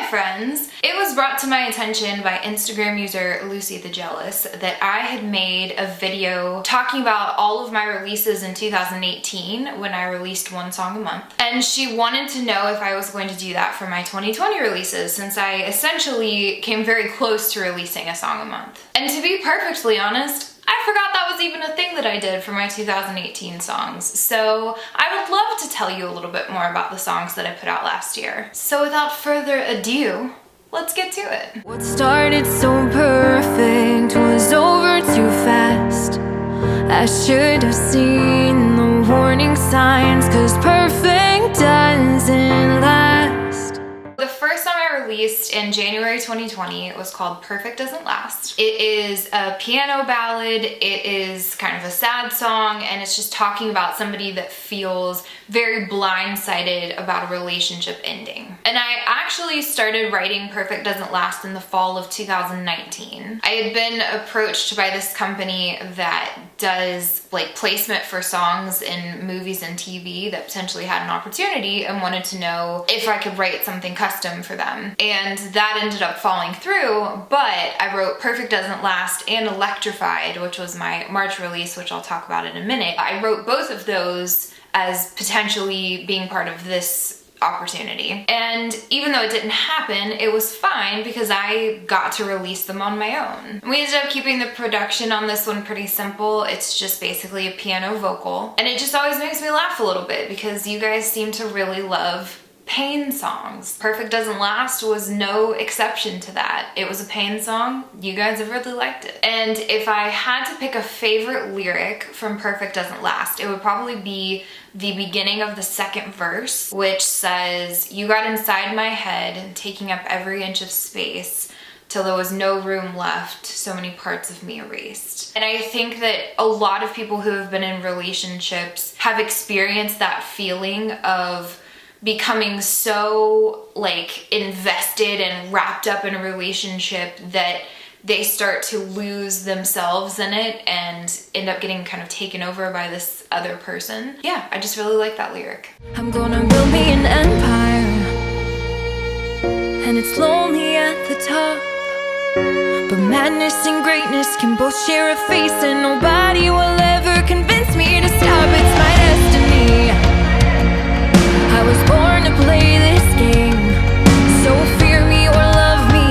friends. It was brought to my attention by Instagram user Lucy the Jealous that I had made a video talking about all of my releases in 2018 when I released one song a month. And she wanted to know if I was going to do that for my 2020 releases, since I essentially came very close to releasing a song a month. And to be perfectly honest, I forgot that was even a thing that I did for my 2018 songs, so I would love to tell you a little bit more about the songs that I put out last year. So without further ado, let's get to it. What started so perfect was over too fast. I should have seen the warning signs, 'cause perfect doesn't last. The first song I released in January 2020 was called Perfect Doesn't Last. It is a piano ballad, it is kind of a sad song, and it's just talking about somebody that feels very blindsided about a relationship ending. And I actually started writing Perfect Doesn't Last in the fall of 2019. I had been approached by this company that does like placement for songs in movies and TV that potentially had an opportunity and wanted to know if I could write something custom for them. And that ended up falling through, but I wrote Perfect Doesn't Last and Electrified, which was my March release, which I'll talk about in a minute. I wrote both of those as potentially being part of this opportunity. And even though it didn't happen, it was fine because I got to release them on my own. We ended up keeping the production on this one pretty simple. It's just basically a piano vocal. And it just always makes me laugh a little bit because you guys seem to really love pain songs. Perfect Doesn't Last was no exception to that. It was a pain song. You guys have really liked it. And if I had to pick a favorite lyric from Perfect Doesn't Last, it would probably be the beginning of the second verse, which says, "You got inside my head, taking up every inch of space, till there was no room left, so many parts of me erased." And I think that a lot of people who have been in relationships have experienced that feeling of becoming so like invested and wrapped up in a relationship that they start to lose themselves in it and end up getting kind of taken over by this other person. Yeah, I just really like that lyric. I'm gonna build me an empire, and it's lonely at the top, but madness and greatness can both share a face, and nobody will ever convince me to stop. It's my destiny. I was born to play this game, so fear me or love me,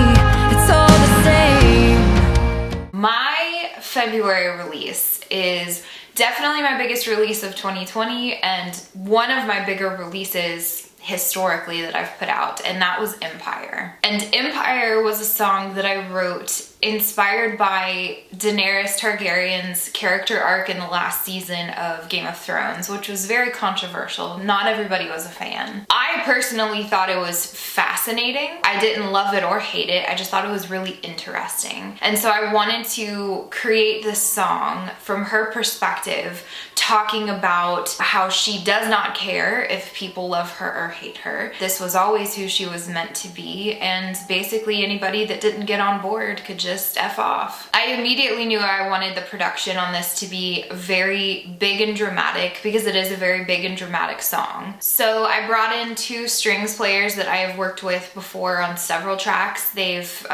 it's all the same. My February release is definitely my biggest release of 2020 and one of my bigger releases historically that I've put out, and that was Empire. And Empire was a song that I wrote inspired by Daenerys Targaryen's character arc in the last season of Game of Thrones, which was very controversial. Not everybody was a fan. I personally thought it was fascinating. I didn't love it or hate it. I just thought it was really interesting. And so I wanted to create this song from her perspective, talking about how she does not care if people love her or hate her. This was always who she was meant to be, and basically anybody that didn't get on board could just F off. I immediately knew I wanted the production on this to be very big and dramatic because it is a very big and dramatic song. So I brought in two strings players that I have worked with before on several tracks. They've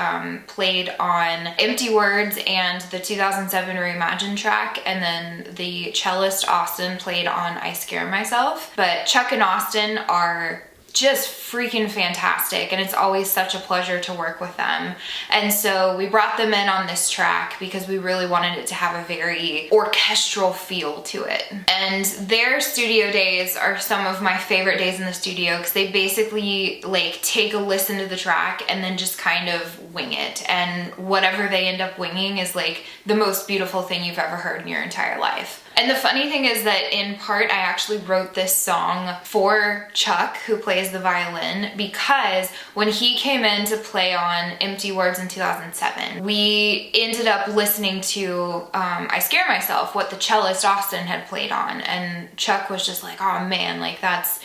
played on Empty Words and the 2007 Reimagine track, and then the cellist Austin played on I Scare Myself. But Chuck and Austin are just freaking fantastic, and it's always such a pleasure to work with them. And so we brought them in on this track because we really wanted it to have a very orchestral feel to it. And their studio days are some of my favorite days in the studio because they basically like take a listen to the track and then just kind of wing it, and whatever they end up winging is like the most beautiful thing you've ever heard in your entire life. And the funny thing is that in part I actually wrote this song for Chuck, who plays the violin, because when he came in to play on Empty Words in 2007, we ended up listening to I Scare Myself, what the cellist Austin had played on, and Chuck was just like, oh man, like that's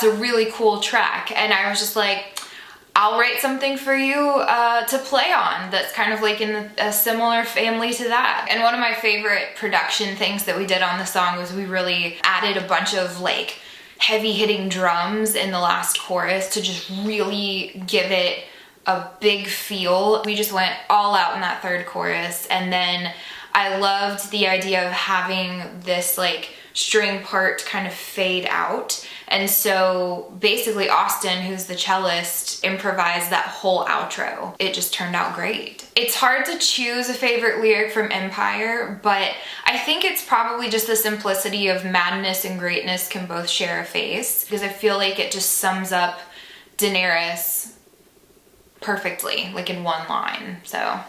a really cool track. And I was just like, I'll write something for you to play on that's kind of like in a similar family to that. And one of my favorite production things that we did on the song was we really added a bunch of like heavy hitting drums in the last chorus to just really give it a big feel. We just went all out in that third chorus, and then I loved the idea of having this like string part kind of fade out. And so basically Austin, who's the cellist, improvised that whole outro. It just turned out great. It's hard to choose a favorite lyric from Empire, but I think it's probably just the simplicity of madness and greatness can both share a face, because I feel like it just sums up Daenerys perfectly, like in one line. So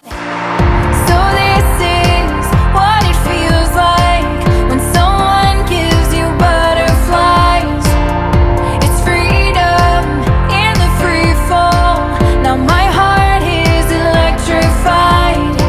this is what it feels like when someone gives you butterflies. It's freedom in the free fall. Now my heart is electrified.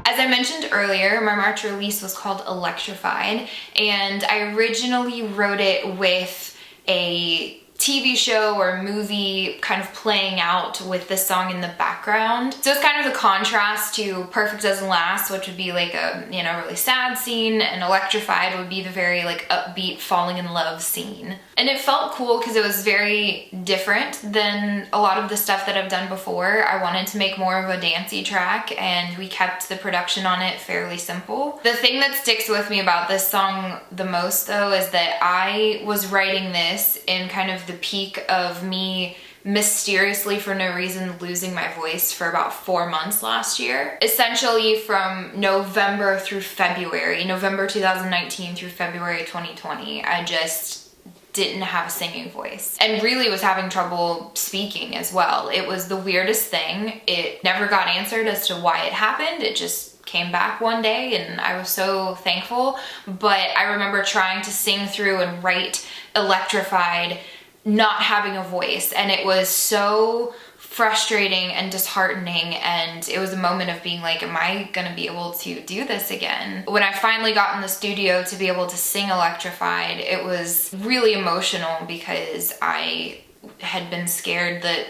As I mentioned earlier, my March release was called Electrified, and I originally wrote it with a TV show or movie kind of playing out with this song in the background. So it's kind of the contrast to Perfect Doesn't Last, which would be like a, you know, really sad scene, and Electrified would be the very like upbeat falling in love scene. And it felt cool because it was very different than a lot of the stuff that I've done before. I wanted to make more of a dancey track, and we kept the production on it fairly simple. The thing that sticks with me about this song the most though is that I was writing this in kind of the peak of me mysteriously for no reason losing my voice for about 4 months last year. Essentially from November through February, November 2019 through February 2020, I just didn't have a singing voice and really was having trouble speaking as well. It was the weirdest thing. It never got answered as to why it happened. It just came back one day and I was so thankful. But I remember trying to sing through and write Electrified not having a voice, and it was so frustrating and disheartening, and it was a moment of being like, am I gonna be able to do this again? When I finally got in the studio to be able to sing Electrified, it was really emotional because I had been scared that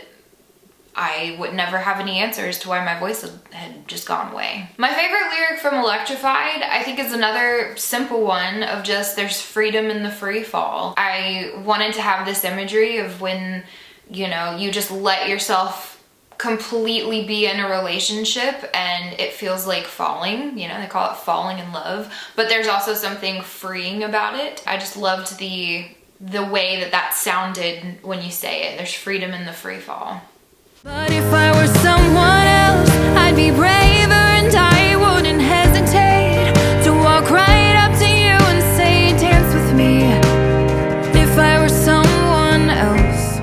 I would never have any answers to why my voice had just gone away. My favorite lyric from Electrified, I think, is another simple one of just there's freedom in the free fall. I wanted to have this imagery of when, you know, you just let yourself completely be in a relationship and it feels like falling, you know, they call it falling in love, but there's also something freeing about it. I just loved the way that sounded when you say it. There's freedom in the free fall. But if I were someone else, I'd be braver and I wouldn't hesitate to walk right up to you and say, dance with me. If I were someone else.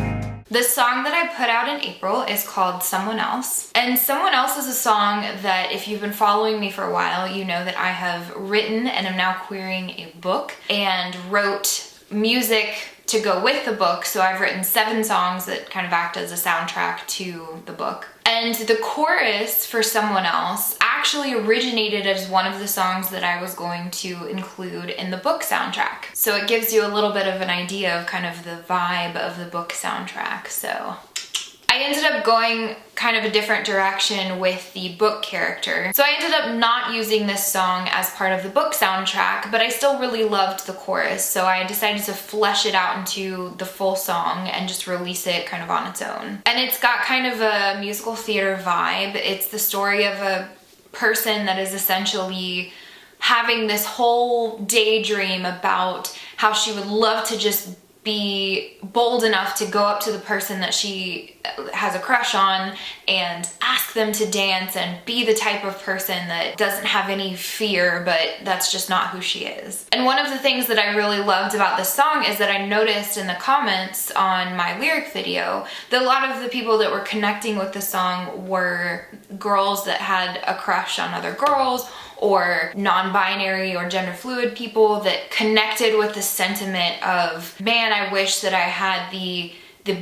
The song that I put out in April is called Someone Else. And Someone Else is a song that if you've been following me for a while, you know that I have written and am now querying a book and wrote music to go with the book. So I've written 7 songs that kind of act as a soundtrack to the book. And the chorus for Someone Else actually originated as one of the songs that I was going to include in the book soundtrack. So it gives you a little bit of an idea of kind of the vibe of the book soundtrack. So I ended up going kind of a different direction with the book character. So I ended up not using this song as part of the book soundtrack, but I still really loved the chorus. So I decided to flesh it out into the full song and just release it kind of on its own. And it's got kind of a musical theater vibe. It's the story of a person that is essentially having this whole daydream about how she would love to just be bold enough to go up to the person that she has a crush on and ask them to dance and be the type of person that doesn't have any fear, but that's just not who she is. And one of the things that I really loved about this song is that I noticed in the comments on my lyric video that a lot of the people that were connecting with the song were girls that had a crush on other girls, or non-binary or gender fluid people that connected with the sentiment of, man, I wish that I had the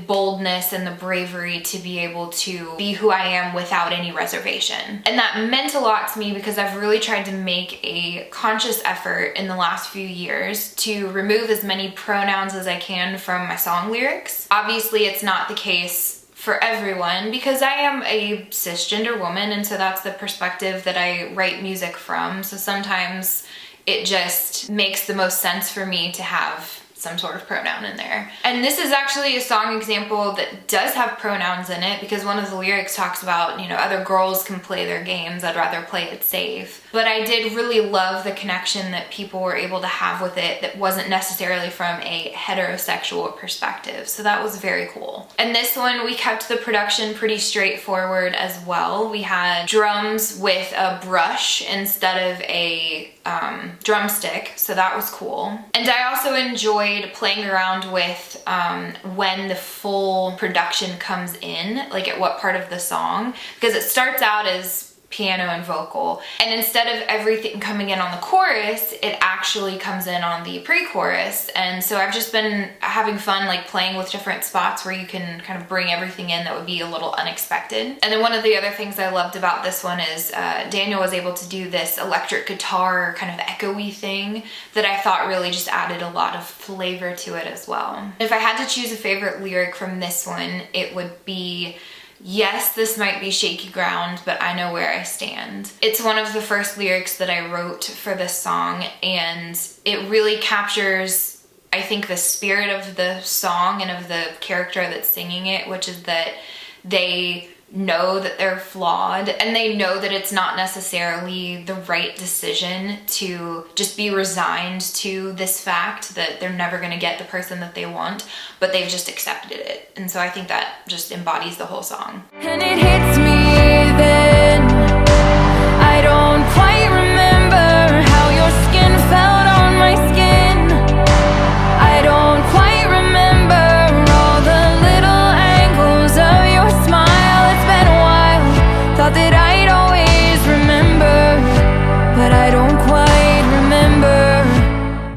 boldness and the bravery to be able to be who I am without any reservation. And that meant a lot to me because I've really tried to make a conscious effort in the last few years to remove as many pronouns as I can from my song lyrics. Obviously, it's not the case for everyone because I am a cisgender woman, and so that's the perspective that I write music from. So sometimes it just makes the most sense for me to have some sort of pronoun in there. And this is actually a song example that does have pronouns in it, because one of the lyrics talks about, you know, other girls can play their games, I'd rather play it safe. But I did really love the connection that people were able to have with it that wasn't necessarily from a heterosexual perspective. So that was very cool. And this one, we kept the production pretty straightforward as well. We had drums with a brush instead of a drumstick, so that was cool. And I also enjoyed playing around with when the full production comes in, like at what part of the song, because it starts out as piano and vocal, and instead of everything coming in on the chorus, it actually comes in on the pre-chorus. And so I've just been having fun like playing with different spots where you can kind of bring everything in that would be a little unexpected. And then one of the other things I loved about this one is Daniel was able to do this electric guitar kind of echoey thing that I thought really just added a lot of flavor to it as well. If I had to choose a favorite lyric from this one, it would be, yes, this might be shaky ground, but I know where I stand. It's one of the first lyrics that I wrote for this song, and it really captures, I think, the spirit of the song and of the character that's singing it, which is that they know that they're flawed, and they know that it's not necessarily the right decision to just be resigned to this fact that they're never going to get the person that they want, but they've just accepted it. And so I think that just embodies the whole song. And it hits me then, I don't quite remember how your skin felt on my skin. I don't quite remember all the little angles of your smile. It's been a while, thought that I'd always remember, but I don't quite remember.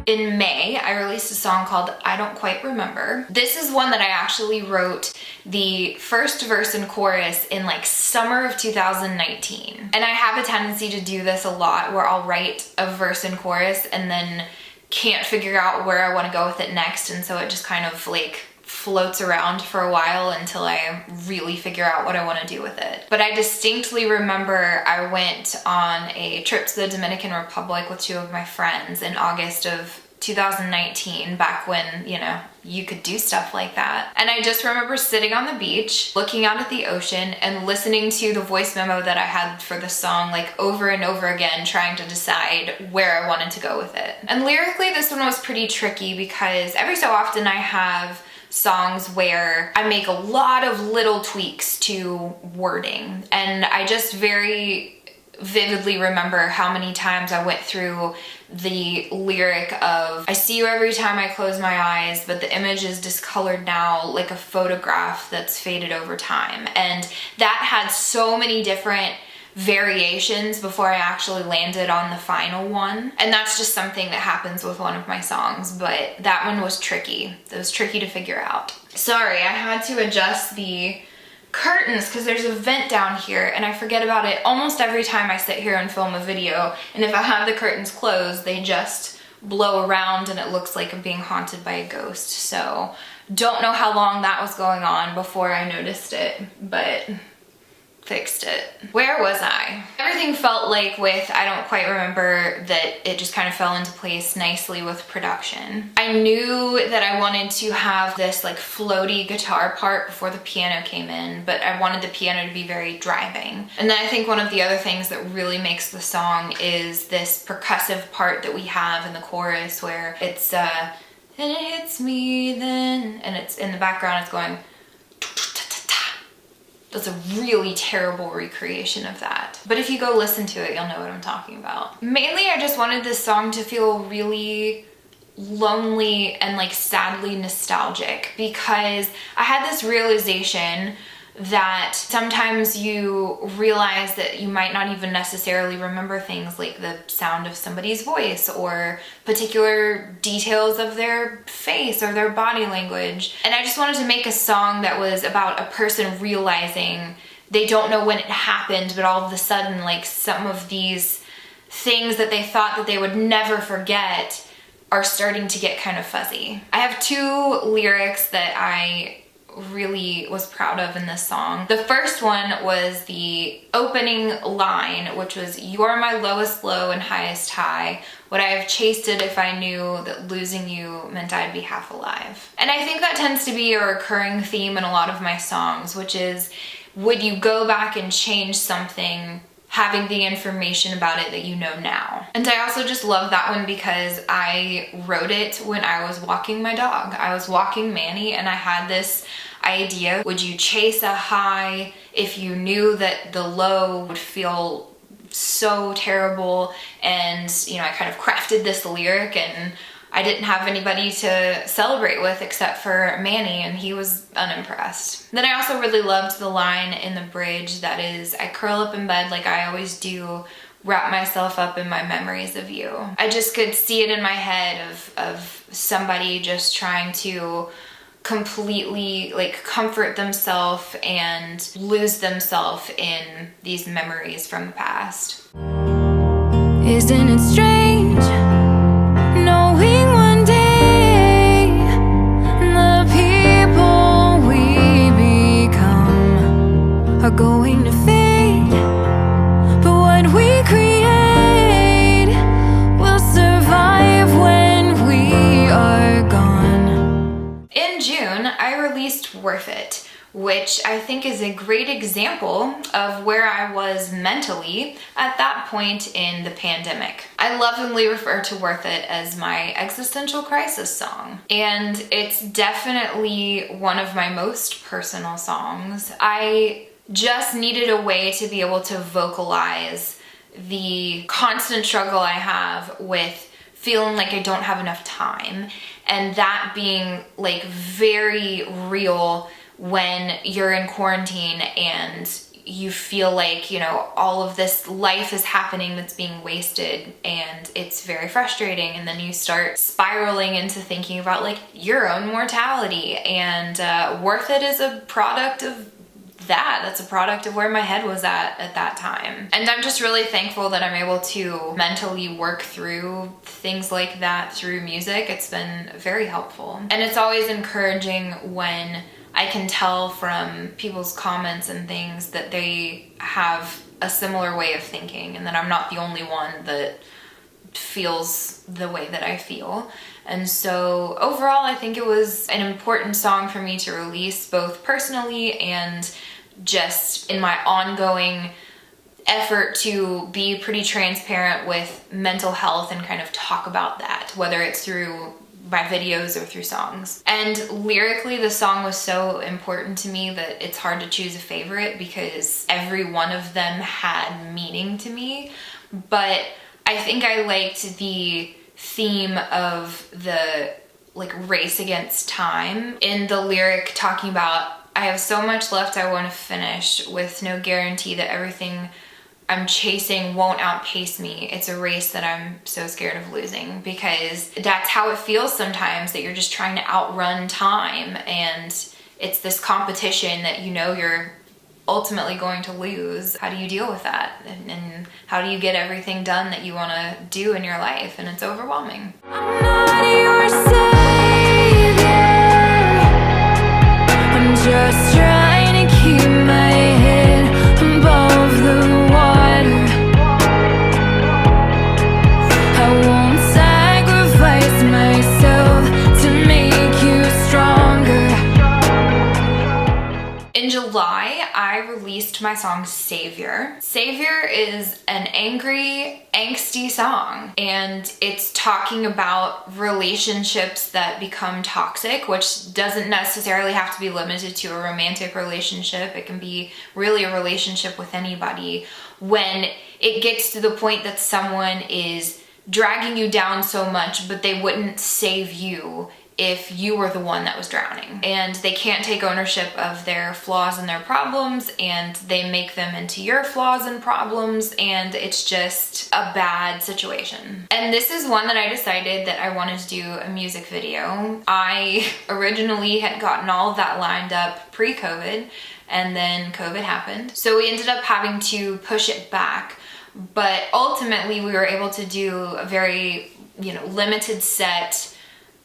In May, I released a song called I Don't Quite Remember. This is one that I actually wrote the first verse and chorus in like summer of 2019. And I have a tendency to do this a lot where I'll write a verse and chorus and then can't figure out where I want to go with it next. And so it just kind of like floats around for a while until I really figure out what I want to do with it. But I distinctly remember I went on a trip to the Dominican Republic with two of my friends in August of 2019, back when, you know, you could do stuff like that. And I just remember sitting on the beach, looking out at the ocean and listening to the voice memo that I had for the song like over and over again, trying to decide where I wanted to go with it. And lyrically, this one was pretty tricky because every so often I have songs where I make a lot of little tweaks to wording, and I just very vividly remember how many times I went through the lyric of I see you every time I close my eyes, but the image is discolored now like a photograph that's faded over time. And that had so many different variations before I actually landed on the final one. And that's just something that happens with one of my songs, but that one was tricky. It was tricky to figure out. Sorry, I had to adjust the curtains because there's a vent down here and I forget about it almost every time I sit here and film a video, and if I have the curtains closed they just blow around and it looks like I'm being haunted by a ghost. So don't know how long that was going on before I noticed it, but fixed it. Where was I? Everything felt like with I Don't Quite Remember that it just kind of fell into place nicely with production. I knew that I wanted to have this like floaty guitar part before the piano came in, but I wanted the piano to be very driving. And then I think one of the other things that really makes the song is this percussive part that we have in the chorus where it's and it hits me then, and it's in the background it's going. That's a really terrible recreation of that. But if you go listen to it, you'll know what I'm talking about. Mainly, I just wanted this song to feel really lonely and like sadly nostalgic, because I had this realization that sometimes you realize that you might not even necessarily remember things like the sound of somebody's voice or particular details of their face or their body language. And I just wanted to make a song that was about a person realizing they don't know when it happened, but all of a sudden like some of these things that they thought that they would never forget are starting to get kind of fuzzy. I have two lyrics that I really was proud of in this song. The first one was the opening line, which was, "You are my lowest low and highest high. Would I have chased it if I knew that losing you meant I'd be half alive?" And I think that tends to be a recurring theme in a lot of my songs, which is, would you go back and change something having the information about it that you know now? And I also just love that one because I wrote it when I was walking my dog. I was walking Manny and I had this idea, would you chase a high if you knew that the low would feel so terrible? And I kind of crafted this lyric, and I didn't have anybody to celebrate with except for Manny, and he was unimpressed. Then I also really loved the line in the bridge that is, "I curl up in bed like I always do, wrap myself up in my memories of you." I just could see it in my head of somebody just trying to completely comfort themselves and lose themselves in these memories from the past. Isn't it strange knowing one day the people we become are going to fade, but what we create will survive when we are gone. In June, I released Worth It, which I think is a great example of where I was mentally at that point in the pandemic. I lovingly refer to Worth It as my existential crisis song, and it's definitely one of my most personal songs. I just needed a way to be able to vocalize the constant struggle I have with feeling like I don't have enough time, and that being very real when you're in quarantine and you feel like, all of this life is happening that's being wasted, and it's very frustrating. And then you start spiraling into thinking about your own mortality, and Worth It is a product of that's a product of where my head was at that time. And I'm just really thankful that I'm able to mentally work through things like that through music. It's been very helpful. And it's always encouraging when I can tell from people's comments and things that they have a similar way of thinking, and that I'm not the only one that feels the way that I feel. And so overall, I think it was an important song for me to release, both personally and just in my ongoing effort to be pretty transparent with mental health and kind of talk about that, whether it's through my videos or through songs. And lyrically, the song was so important to me that it's hard to choose a favorite because every one of them had meaning to me. But I think I liked the theme of the race against time in the lyric, talking about, I have so much left I want to finish, with no guarantee that everything I'm chasing won't outpace me. It's a race that I'm so scared of losing, because that's how it feels sometimes, that you're just trying to outrun time, and it's this competition that you're ultimately going to lose. How do you deal with that? And how do you get everything done that you want to do in your life? And it's overwhelming. I'm not your savior, I'm just trying to keep my head above the water. I won't sacrifice myself to make you stronger. In July, I released my song Savior. Savior is an angry, angsty song, and it's talking about relationships that become toxic, which doesn't necessarily have to be limited to a romantic relationship. It can be really a relationship with anybody. When it gets to the point that someone is dragging you down so much, but they wouldn't save you if you were the one that was drowning, and they can't take ownership of their flaws and their problems, and they make them into your flaws and problems, and it's just a bad situation. And this is one that I decided that I wanted to do a music video. I originally had gotten all of that lined up pre-COVID, and then COVID happened, so we ended up having to push it back. But ultimately, we were able to do a very, limited set,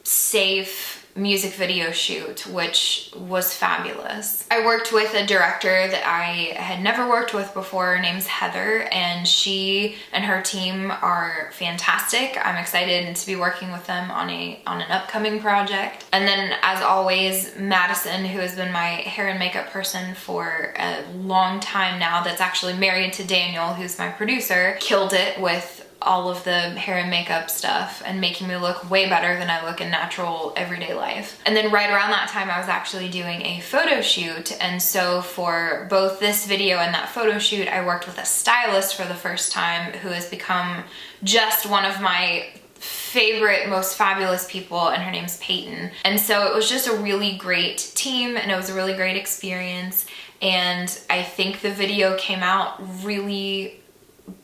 safe, music video shoot, which was fabulous. I worked with a director that I had never worked with before. Her name's Heather, and she and her team are fantastic. I'm excited to be working with them on an upcoming project. And then, as always, Madison, who has been my hair and makeup person for a long time now, that's actually married to Daniel, who's my producer, killed it with all of the hair and makeup stuff and making me look way better than I look in natural everyday life. And then right around that time I was actually doing a photo shoot, and so for both this video and that photo shoot I worked with a stylist for the first time who has become just one of my favorite, most fabulous people, and her name's Peyton. And so it was just a really great team, and it was a really great experience, and I think the video came out really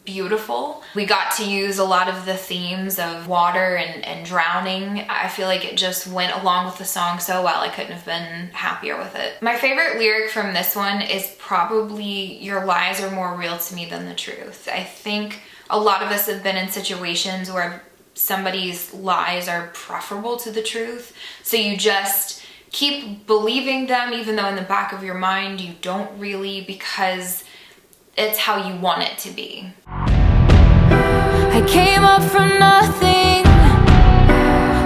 beautiful. We got to use a lot of the themes of water and drowning. I feel like it just went along with the song so well. I couldn't have been happier with it. My favorite lyric from this one is probably, "Your lies are more real to me than the truth." I think a lot of us have been in situations where somebody's lies are preferable to the truth, so you just keep believing them even though in the back of your mind you don't really, because it's how you want it to be. I came up from nothing.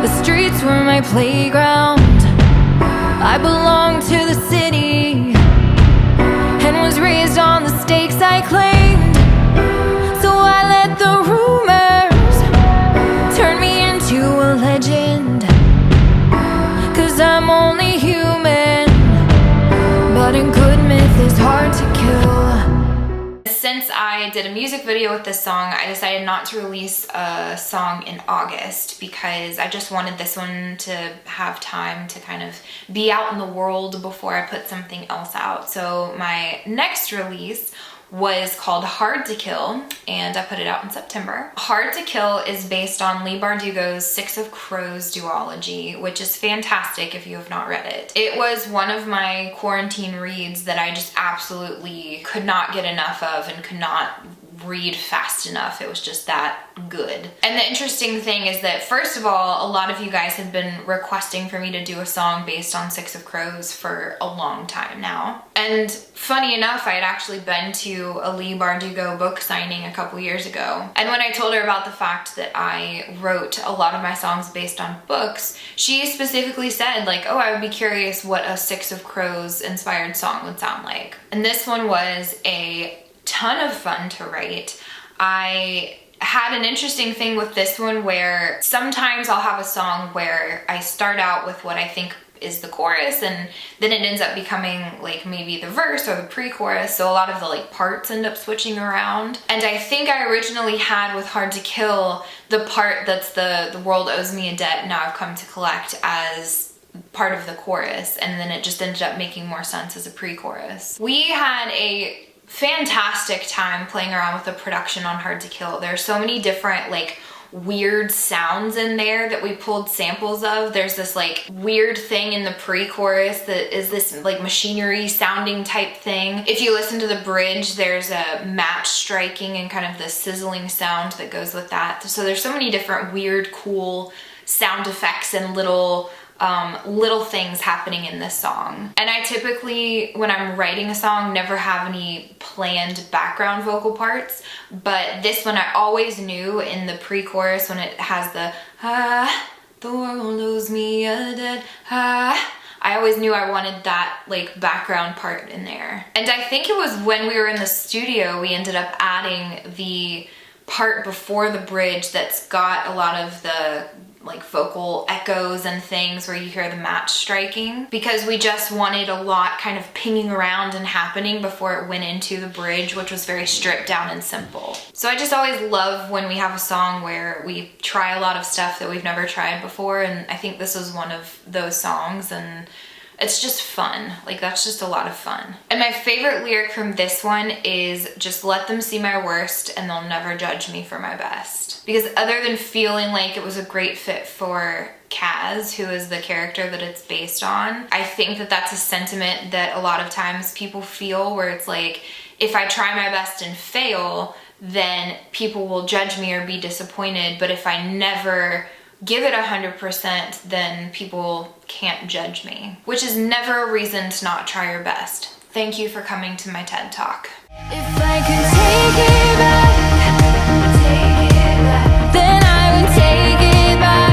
The streets were my playground. I belonged to the city and was raised on the stakes I claimed. So I let the rumors turn me into a legend. 'Cause I'm only human, but a good myth is hard to kill. Since I did a music video with this song, I decided not to release a song in August because I just wanted this one to have time to kind of be out in the world before I put something else out. So my next release was called Hard to Kill, and I put it out in September. Hard to Kill is based on Leigh Bardugo's Six of Crows duology, which is fantastic if you have not read it. It was one of my quarantine reads that I just absolutely could not get enough of and could not read fast enough. It was just that good. And the interesting thing is that, first of all, a lot of you guys have been requesting for me to do a song based on Six of Crows for a long time now. And funny enough, I had actually been to a Leigh Bardugo book signing a couple years ago. And when I told her about the fact that I wrote a lot of my songs based on books, she specifically said, like, oh, I would be curious what a Six of Crows inspired song would sound like. And this one was a ton of fun to write. I had an interesting thing with this one where sometimes I'll have a song where I start out with what I think is the chorus, and then it ends up becoming like maybe the verse or the pre-chorus, so a lot of the like parts end up switching around. And I think I originally had with Hard to Kill the part that's the world owes me a debt, now I've come to collect, as part of the chorus, and then it just ended up making more sense as a pre-chorus. We had a fantastic time playing around with the production on Hard to Kill. There's so many different like weird sounds in there that we pulled samples of. There's this like weird thing in the pre-chorus that is this like machinery sounding type thing. If you listen to the bridge, there's a match striking and kind of the sizzling sound that goes with that. So there's so many different weird, cool sound effects and little things happening in this song. And I typically, when I'm writing a song, never have any planned background vocal parts, but this one I always knew in the pre-chorus when it has the the world owes me a debt, I always knew I wanted that like background part in there. And I think it was when we were in the studio we ended up adding the part before the bridge that's got a lot of the like vocal echoes and things where you hear the match striking, because we just wanted a lot kind of pinging around and happening before it went into the bridge, which was very stripped down and simple. So I just always love when we have a song where we try a lot of stuff that we've never tried before, and I think this was one of those songs, and it's just fun. Like, that's just a lot of fun. And my favorite lyric from this one is just let them see my worst and they'll never judge me for my best. Because other than feeling like it was a great fit for Kaz, who is the character that it's based on, I think that that's a sentiment that a lot of times people feel, where it's like, if I try my best and fail, then people will judge me or be disappointed. But if I never give it 100%, then people can't judge me, which is never a reason to not try your best. Thank you for coming to my TED Talk. If I could take it back, then I would take it back.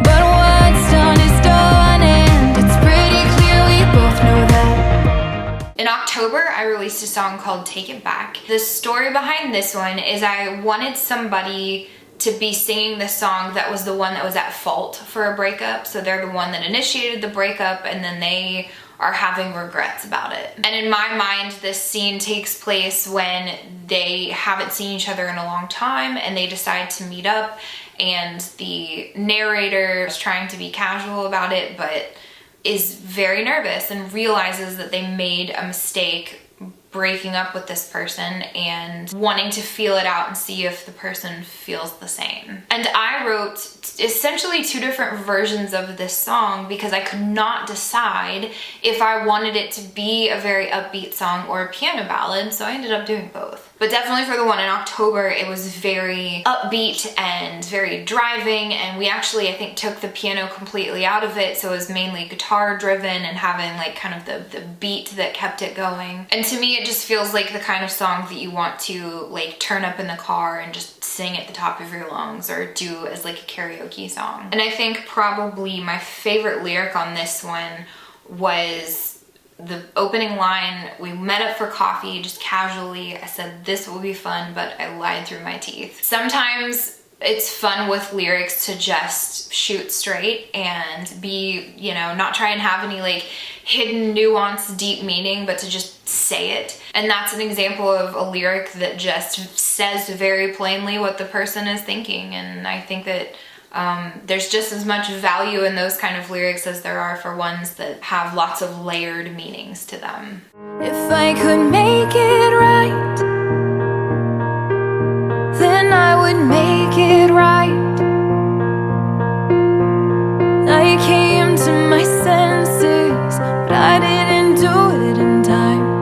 But what's done is done, and it's pretty clear we both know that. In October, I released a song called Take It Back. The story behind this one is I wanted somebody to be singing the song that was the one that was at fault for a breakup. So they're the one that initiated the breakup, and then they are having regrets about it. And in my mind, this scene takes place when they haven't seen each other in a long time and they decide to meet up, and the narrator is trying to be casual about it, but is very nervous and realizes that they made a mistake breaking up with this person and wanting to feel it out and see if the person feels the same. And I wrote essentially two different versions of this song because I could not decide if I wanted it to be a very upbeat song or a piano ballad, so I ended up doing both. But definitely for the one in October, it was very upbeat and very driving, and we actually, I think, took the piano completely out of it, so it was mainly guitar driven and having like kind of the beat that kept it going. And to me, it just feels like the kind of song that you want to like turn up in the car and just sing at the top of your lungs or do as like a karaoke song. And I think probably my favorite lyric on this one was the opening line. We met up for coffee just casually. I said, this will be fun, but I lied through my teeth. Sometimes it's fun with lyrics to just shoot straight and be, you know, not try and have any like hidden nuance, deep meaning, but to just say it. And that's an example of a lyric that just says very plainly what the person is thinking. And I think that there's just as much value in those kind of lyrics as there are for ones that have lots of layered meanings to them. If I could make it right, then I would make it right. I came to my senses, but I didn't do it in time.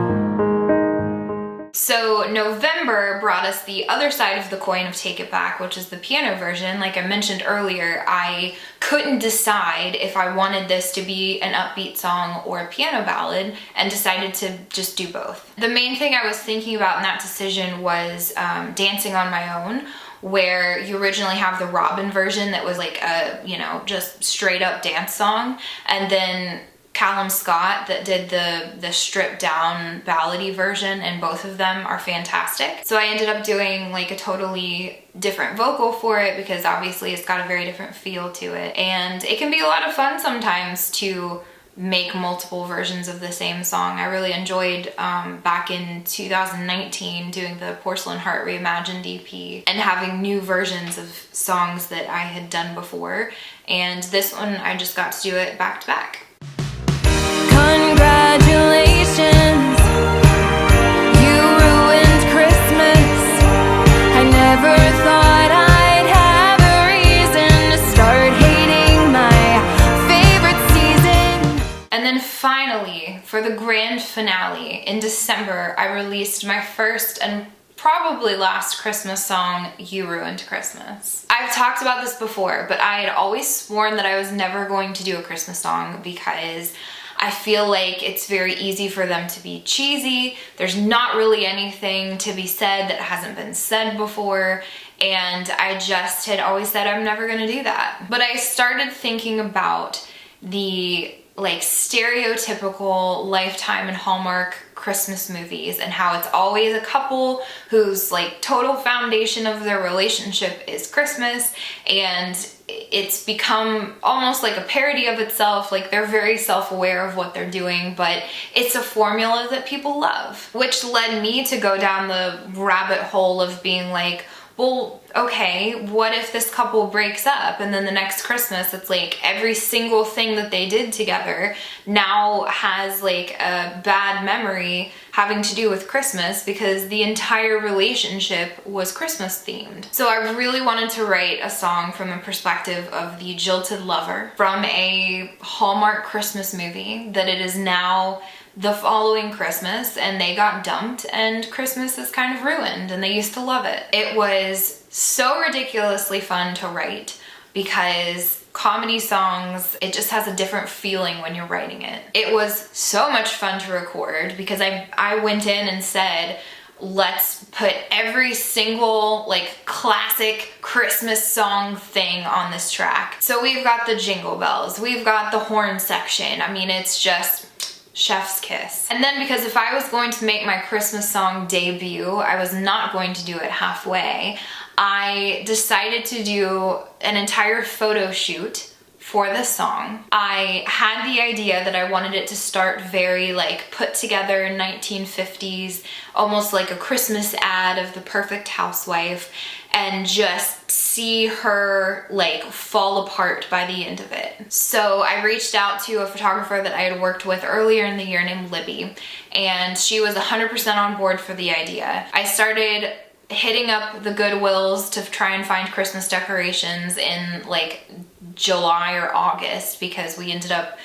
So November brought us the other side of the coin of Take It Back, which is the piano version. Like I mentioned earlier, I couldn't decide if I wanted this to be an upbeat song or a piano ballad, and decided to just do both. The main thing I was thinking about in that decision was Dancing on My Own, where you originally have the Robin version that was like a, you know, just straight up dance song, and then Callum Scott that did the stripped down ballady version, and both of them are fantastic. So I ended up doing like a totally different vocal for it because obviously it's got a very different feel to it, and it can be a lot of fun sometimes to make multiple versions of the same song. I really enjoyed back in 2019 doing the Porcelain Heart Reimagined EP and having new versions of songs that I had done before, and this one I just got to do it back to back. Congratulations, you ruined Christmas. I never thought I'd have a reason to start hating my favorite season. And then finally, for the grand finale, in December, I released my first and probably last Christmas song, You Ruined Christmas. I've talked about this before, but I had always sworn that I was never going to do a Christmas song because I feel like it's very easy for them to be cheesy. There's not really anything to be said that hasn't been said before, and I just had always said I'm never gonna do that. But I started thinking about the like stereotypical Lifetime and Hallmark Christmas movies and how it's always a couple whose like total foundation of their relationship is Christmas, and it's become almost like a parody of itself. Like they're very self-aware of what they're doing, but it's a formula that people love, which led me to go down the rabbit hole of being like, well, okay, what if this couple breaks up and then the next Christmas it's like every single thing that they did together now has like a bad memory having to do with Christmas because the entire relationship was Christmas themed. So I really wanted to write a song from the perspective of the jilted lover from a Hallmark Christmas movie that it is now the following Christmas and they got dumped and Christmas is kind of ruined and they used to love it. It was so ridiculously fun to write because comedy songs, it just has a different feeling when you're writing it. It was so much fun to record because I went in and said, let's put every single like classic Christmas song thing on this track. So we've got the jingle bells, we've got the horn section. I mean, it's just chef's kiss. And then because if I was going to make my Christmas song debut, I was not going to do it halfway. I decided to do an entire photo shoot for this song. I had the idea that I wanted it to start very like put together 1950s, almost like a Christmas ad of the perfect housewife, and just see her like fall apart by the end of it. So I reached out to a photographer that I had worked with earlier in the year named Libby, and she was 100% on board for the idea. I started hitting up the Goodwills to try and find Christmas decorations in like July or August because we ended up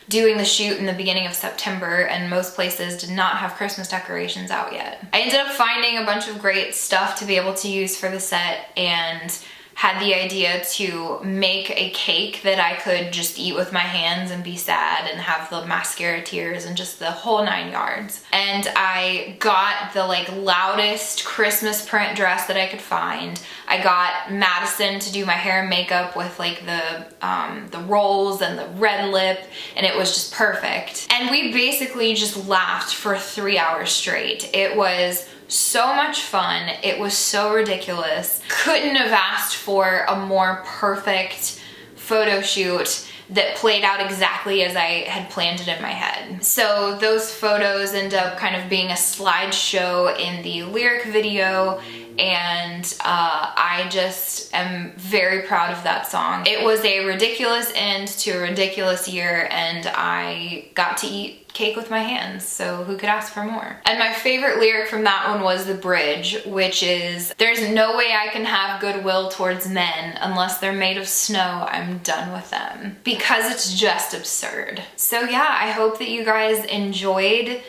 doing the shoot in the beginning of September and most places did not have Christmas decorations out yet. I ended up finding a bunch of great stuff to be able to use for the set and had the idea to make a cake that I could just eat with my hands and be sad and have the mascara tears and just the whole 9 yards. And I got the like loudest Christmas print dress that I could find. I got Madison to do my hair and makeup with like the rolls and the red lip, and it was just perfect. And we basically just laughed for 3 hours straight. It was so much fun. It was so ridiculous. Couldn't have asked for a more perfect photo shoot that played out exactly as I had planned it in my head. So those photos end up kind of being a slideshow in the lyric video, and I just am very proud of that song. It was a ridiculous end to a ridiculous year, and I got to eat cake with my hands, so who could ask for more? And my favorite lyric from that one was the bridge, which is, "There's no way I can have goodwill towards men unless they're made of snow, I'm done with them." Because it's just absurd. So yeah, I hope that you guys enjoyed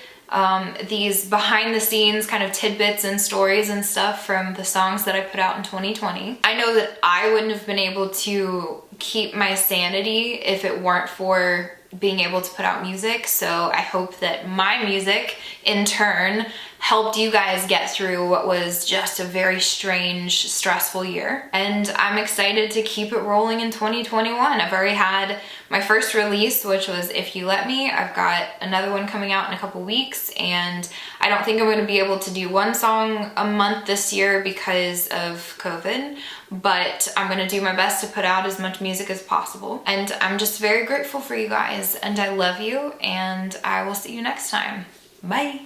these behind the scenes kind of tidbits and stories and stuff from the songs that I put out in 2020. I know that I wouldn't have been able to keep my sanity if it weren't for being able to put out music, so I hope that my music in turn helped you guys get through what was just a very strange, stressful year. And I'm excited to keep it rolling in 2021. I've already had my first release, which was If You Let Me. I've got another one coming out in a couple weeks, and I don't think I'm going to be able to do one song a month this year because of COVID, but I'm going to do my best to put out as much music as possible. And I'm just very grateful for you guys, and I love you, and I will see you next time. Bye.